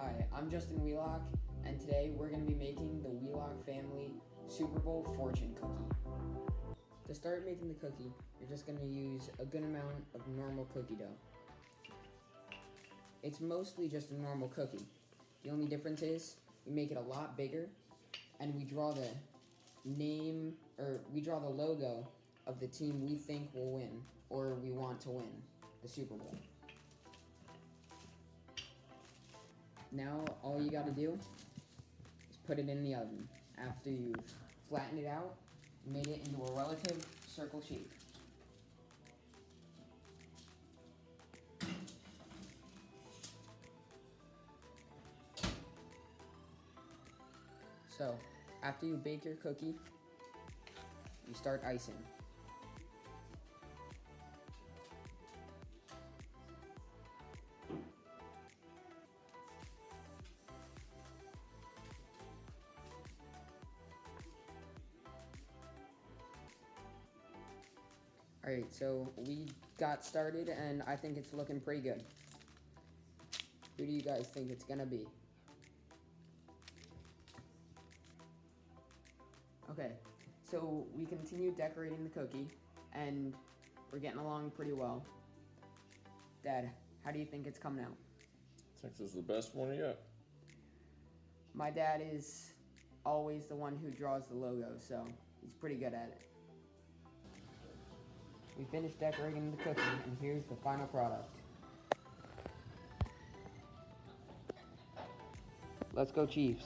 Hi, I'm Justin Wheelock, and today we're going to be making the Wheelock family Super Bowl fortune cookie. To start making the cookie, you're just going to use a good amount of normal cookie dough. It's mostly just a normal cookie. The only difference is we make it a lot bigger, and we draw the logo of the team we think will win, or we want to win, the Super Bowl. Now all you gotta do is put it in the oven after you've flattened it out and made it into a relative circle shape. So, after you bake your cookie, you start icing. Alright, so we got started and I think it's looking pretty good. Who do you guys think it's gonna be? Okay, so we continue decorating the cookie and we're getting along pretty well. Dad, how do you think it's coming out? I think this is the best one yet. My dad is always the one who draws the logo, so he's pretty good at it. We finished decorating the cookie, and here's the final product. Let's go Chiefs.